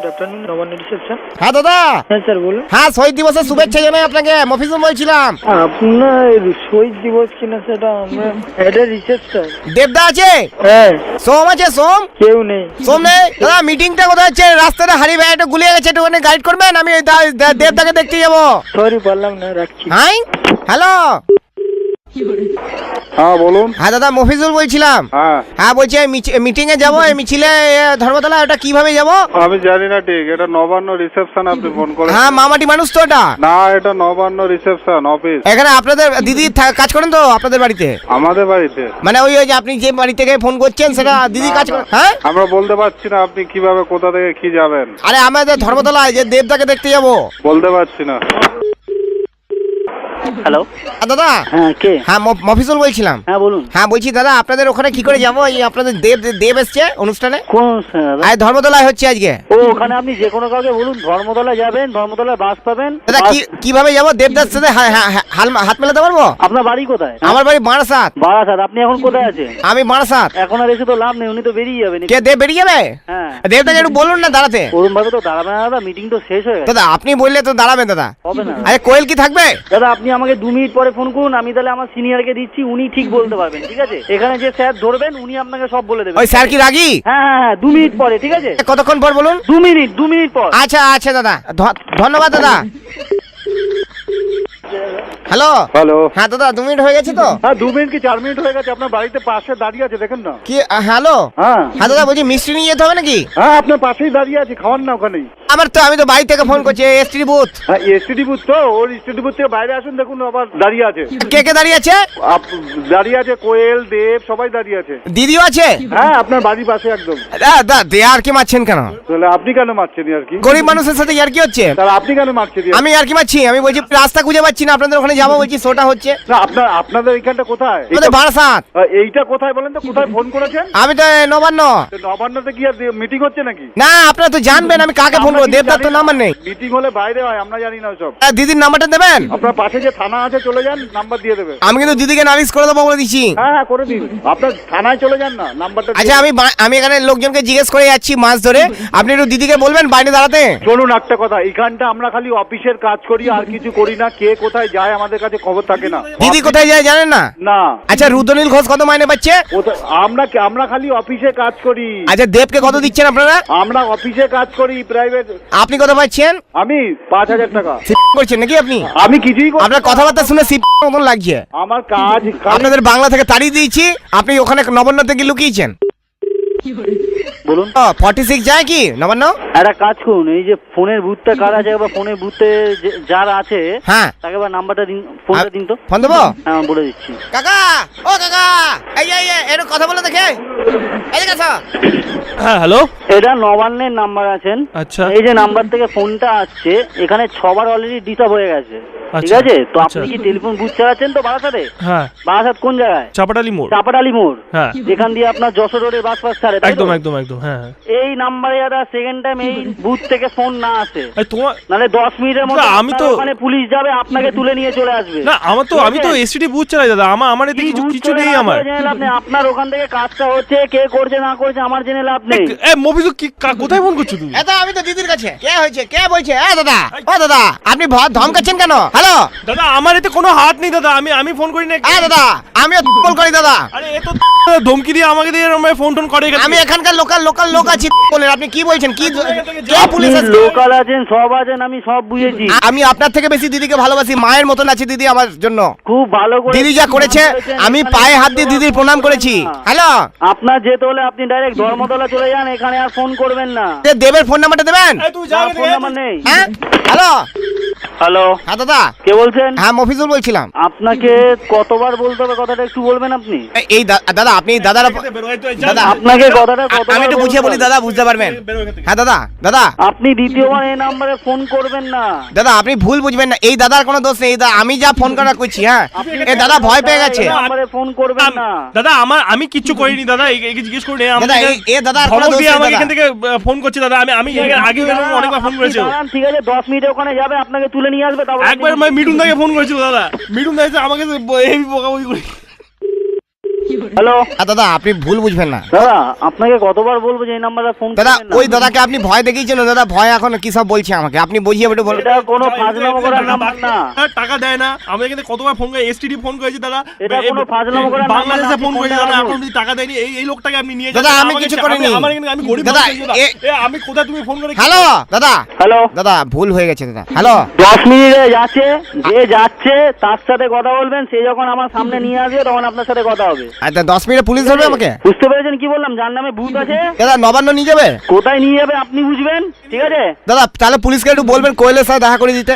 Afternoon नवान्न reception. হ্যাঁ দাদা। হ্যাঁ স্যার বলুন। হ্যাঁ শহীদ দিবসের শুভেচ্ছা জানাই আপনাকে, মফিজুল বলছিলাম। আপনার শহীদ দিবস কিনা সেটা আমরা এটা রিসেপশন। দেবদা আছে? হ্যাঁ। সোম আছে? সোম কেউ নেই। সোম নেই? দাদা মিটিংটা কোথায় হচ্ছে? রাস্তাটা হারি ভাই একটু গুলিয়ে গেছে, একটুখানি গাইড করবেন, আমি দেবদাকে দেখতে যাবো। সরি বললাম না, রাখছি। Hi hello. হ্যাঁ বলুন। হ্যাঁ দাদা মফিজুল বলছিলাম। হ্যাঁ বলছি মিটিং এ যাবো, মিছিলে ধর্মতলা, ওটা কিভাবে যাবো? আমি জানি না ঠিক, এটা নবান্ন রিসেপশন আপনি ফোন করেন। হ্যাঁ মামাটি মানুষ তো ওটা? না, এটা নবান্ন রিসেপশন অফিস। এখানে আপনাদের দিদি কাজ করেন তো আপনাদের বাড়িতে? আমাদের বাড়িতে মানে ওই যে আপনি যে বাড়ি থেকে ফোন করছেন সেটা দিদি কাজ করেন? হ্যাঁ আমরা বলতে পারছি না আপনি কিভাবে কোথা থেকে কি যাবেন। আরে আমাদের ধর্মতলায় যে দেবদাকে দেখতে যাবো। বলতে পারছি না। হ্যালো দাদা। হ্যাঁ কে? হ্যাঁ মফিজুল বলছিলাম। হ্যাঁ বলুন। হ্যাঁ বলছি দাদা আপনাদের ওখানে কি করে যাবো? এই আপনাদের দেব এসছে অনুষ্ঠানে। কোন? ধর্মতলায় হচ্ছে আজকে। ও ওখানে আপনি যে কোনো কাউকে বলুন, ধর্মতলা যাবেন, ধর্মতলায় বাস পাবেন। দাদা কিভাবে যাবো? দেবদার সাথে হাত মেলাতে পারবো? আপনার বাড়ি কোথায়? আমার বাড়ি বারাসাত। বারাসাত। আপনি এখন কোথায় আছেন? আমি বারাসাত। এখন আর এসে তো লাভ নেই, উনি তো বেরিয়ে যাবেন। কে দেব বেরিয়ে যাবে? হ্যাঁ। দেবদাকে একটু বলুন না দাঁড়াতে। ওরম ভাবে তো দাঁড়াবে না দাদা, মিটিং তো শেষ হয়ে গেছে। দাদা আপনি বললে তো দাঁড়াবেন দাদা। হবে না। আরে কোয়েল কি থাকবে? দাদা আপনি আমাকে 2 মিনিট পরে ফোন করুন, আমি তাহলে আমার সিনিয়রকে দিচ্ছি, উনি ঠিক বলতে পারবেন। ঠিক আছে, এখানে যে স্যার ধরবেন উনি আপনাকে সব বলে দেবেন। ওই স্যার কি রাগি? হ্যাঁ হ্যাঁ হ্যাঁ 2 মিনিট পরে। ঠিক আছে, কতক্ষণ পর বলুন? 2 মিনিট পর। আচ্ছা আচ্ছা দাদা, ধন্যবাদ দাদা। Hello hello. হ্যাঁ দাদা 2 মিনিট হয়ে গেছে তো? হ্যাঁ 2 মিনিট কি 4 মিনিট হয়ে গেছে, আপনার বাড়িতে পাশে দাঁড়িয়ে আছে, দেখেন না। কি? হ্যালো। হ্যাঁ হ্যাঁ দাদা বলছি মিষ্টি নিয়ে যেতে হবে নাকি? হ্যাঁ আপনার পাশেই দাঁড়িয়ে আছে, খাওয়ান না ওখানেই। আমি তো বাড়ি থেকে ফোন করছি, এসটি বুথ। হ্যাঁ এসটিডি বুথ তো, ওর এসটিডি বুথ থেকে বাইরে আসুন, দেখুন আবার দাঁড়িয়ে আছে। কে কে দাঁড়িয়ে আছে? দাঁড়িয়ে আছে কোয়েল, দেব, সবাই দাঁড়িয়ে আছে। দিদিও আছে? হ্যাঁ আপনার বাড়ির পাশে একদম। আর কি মারছেন কেন? তাহলে আপনি কেন মারছেন আর কি? গরিব মানুষের সাথে আর কি হচ্ছে? তাহলে আপনি কেন মারছেন? আমি আর কি মারছি? আমি বলছি রাস্তা খুঁজে পাচ্ছি না, আপনাদের ওখানে যাবো বলছি, শোটা হচ্ছে। না আপনাদের এইখানটা কোথায়? আমাদের বারাসাত। এইটা কোথায় বলেন তো, কোথায় ফোন করেছেন? আমি তো নবান্ন। নবান্নতে কি আর মিটিং হচ্ছে নাকি? না আপনারা তো জানবেন আমি কাকে ফোন করবো, দেবদার তো নাম্বার নেই। মিটিং হলে বাইরে হয়, আমরা জানি না সব। দিদির নাম্বারটা দেবেন? আপনার পাশে যে থানা আছে চলে যান, নাম্বার দিয়ে দেবে। আমি কিন্তু দিদিকে নালিশ করে দেবো বলে দিচ্ছি। হ্যাঁ হ্যাঁ করে দিন, আপনার থানায় চলে যান না, নাম্বারটা। আচ্ছা আমি এখানে লোকজনকে জিজ্ঞেস করে যাচ্ছি মাছ ধরে, আপনি একটু দিদিকে বলবেন বাইরে দাঁড়াতে। শুনুন একটা কথা, এইখানটা আমরা খালি অফিসের কাজ করি, আর কিছু করি না। কে কোথায় যায় আমাদের কাছে খবর থাকে না। দিদি কোথায় যায় জানেন না? না। আচ্ছা রুদ্রনীল ঘোষ কত মাইনে পাচ্ছে? আমরা খালি অফিসে কাজ করি। আচ্ছা দেবকে কত দিচ্ছেন আপনারা? আমরা অফিসে কাজ করি প্রাইভেট। আপনি কত পাচ্ছেন? আমি 5000 টাকা। করছেন নাকি আপনি? আমি কিছুই করি। আপনার কথাবার্তা শুনে মতন লাগছে। আমার কাজ আপনাদের বাংলা থেকে তাড়িয়ে দিয়েছি, আপনি ওখানে নবান্ন থেকে লুকিয়েছেন। বলুন। 46 যায় কি নবান্ন? একটা কাজ করুন, এই যে ফোনের বুথটা কার আছে, বা ফোনের বুথে যারা আছে হ্যাঁ তাকে বা নাম্বারটা দিন, ফোনটা দিন তো। ফোন দেবো? হ্যাঁ বলে দিচ্ছি। কাকা, ও কাকা, এই একটু কথা বলে দেখে। এদিকে আসো। হ্যাঁ হ্যালো। এটা নবান্নের নাম্বার আছেন। আচ্ছা। এই যে নাম্বার থেকে ফোনটা আসছে, এখানে 6 বার অলরেডি ডিস্টার্ব হয়ে গেছে। ঠিক আছে, তো আপনি কি টেলিফোন বুথ চালাচ্ছেন তো বারাসাতে? হ্যাঁ। বারাসাত কোন জায়গায়? চাপাটালি মোড়। চাপাটালি মোড়। হ্যাঁ। যেখান দিয়ে আপনার যশোর রোডের বাস ছাড়ে। একদম একদম একদম। হ্যাঁ। এই নাম্বারে যারা সেকেন্ড টাইম এই বুথ থেকে ফোন না আসে, তোমার নালে 10 মিনিটের মধ্যে আমি তো ওখানে পুলিশ যাবে, আপনাকে তুলে নিয়ে চলে আসবে। না আমি তো এসটিডি বুথ চালাই দাদা, আমার এতে কিছু নেই। আমার আপনার ওখান থেকে কাজটা হচ্ছে, কে করছে না করছে আমার জেনে লাভ নেই। মফিজুল কি কোথায় ফোন করছো তুমি? এটা আমি তো দিদির কাছে। কে হয়েছে? কে বলছে? দাদা, ও দাদা আপনি ধমকাচ্ছেন কেন? হ্যালো দাদা, আমার এতে কোনো হাত নেই দাদা, আমি ফোন করি না। দাদা আমিও কল করি দাদা। আরে এ তো ধমকি দিয়ে আমাকে দিয়ে ফোন করে। আমি এখানকার লোকাল লোক আছি বলেন, আপনি কি বলছেন? কি পুলিশ আছে? লোকাল আছেন, সব আছেন, আমি সব বুঝেছি। আমি আপনার থেকে বেশি দিদিকে ভালোবাসি, মায়ের মতন আছে দিদি আমার জন্য। খুব ভালো করে দিদি যা করেছে আমি পায়ে হাত দিয়ে দিদির প্রণাম করেছি। হ্যালো আপনার যেতে হলে আপনি ডাইরেক্ট ধর্মতলা চলে যান, এখানে আর ফোন করবেন না। দেবের ফোন নাম্বারটা দেবেন? ফোন নাম্বার নেই। হ্যাঁ হ্যালো হ্যালো। হ্যাঁ দাদা। কে বলছেন? হ্যাঁ মফিজুল বলছিলাম। আপনাকে কতবার বলতে হবে কথাটা একটু বলবেন আপনি? এই দাদা আপনি দাদার দাদা আপনাকে কথাটা আমি একটু বুঝিয়ে বলি দাদা, বুঝতে পারবেন। হ্যাঁ দাদা আপনি দ্বিতীয়বার এই নাম্বারে ফোন করবেন না। দাদা আপনি ভুল বুঝবেন না, এই দাদার কোনো দোষ নেই। আমি যা ফোন করা করছি। হ্যাঁ এই দাদা ভয় পেয়ে গেছে। নাম্বারে ফোন করবেন না দাদা। আমি কিচ্ছু করিনি দাদা, একে জিজ্ঞেস করি। দাদা এই দাদার কোনো দোষ নেই। আমাকে এখান থেকে ফোন করছে দাদা। আমি আগে অনেকবার ফোন করেছি। ঠিক আছে 10 মিনিটে ওখানে যাবে, আপনাকে তুলে নিয়ে আসবে। একবার মিঠুন দাকে ফোন করেছিল দাদা, মিঠুন দা আমাকে এই বকাবকি করে। হ্যালো দাদা আপনি ভুল বুঝবেন না দাদা, আপনাকে কতবার বলবো যে এই নাম্বারে ফোন দাদা, করবেন না? ওই দাদাকে আপনি ভয় দেখিয়েছেন, দাদা ভয় এখন কি সব বলছে আমাকে, আপনি বুঝিয়ে একটু বলুন। এটা কোনো ফাজলামো করার নাম্বার না। টাকা দেয় না, আমি এখানে কতবার ফোন করে এসটিডি ফোন করেছি দাদা, এটা কোনো ফাজলামো করার নাম্বার না, বাংলাদেশে ফোন আপনি করেছি ফোনটা দাদা, রাখুন। এখন যদি টাকা দেয়নি এই লোকটাকে আপনি নিয়ে দাদা, যাচ্ছেন, আমি আমাকে কিছু আমি- করিনি। আমার এখানে আমি গরিব দাদা, মানুষ, দাদা। আমি কোথায় তুমি ফোন করে হ্যালো দাদা, হ্যালো দাদা ভুল হয়ে গেছে দাদা, হ্যালো 10 মিনিটে যাচ্ছে, যে যাচ্ছে তার সাথে কথা বলবেন, সে যখন আমার সামনে নিয়ে আসবে তখন আপনার সাথে কথা হবে। আচ্ছা 10 মিনিটে পুলিশ ধরবে আমাকে? বুঝতে পেরেছেন কি বললাম? যার নামে ভূত আছে দাদা নবান্ন নিয়ে যাবে? কোথায় নিয়ে যাবে আপনি বুঝবেন, ঠিক আছে? দাদা তাহলে পুলিশকে একটু বলবেন কোয়েলের সাথে দেখা করে দিতে।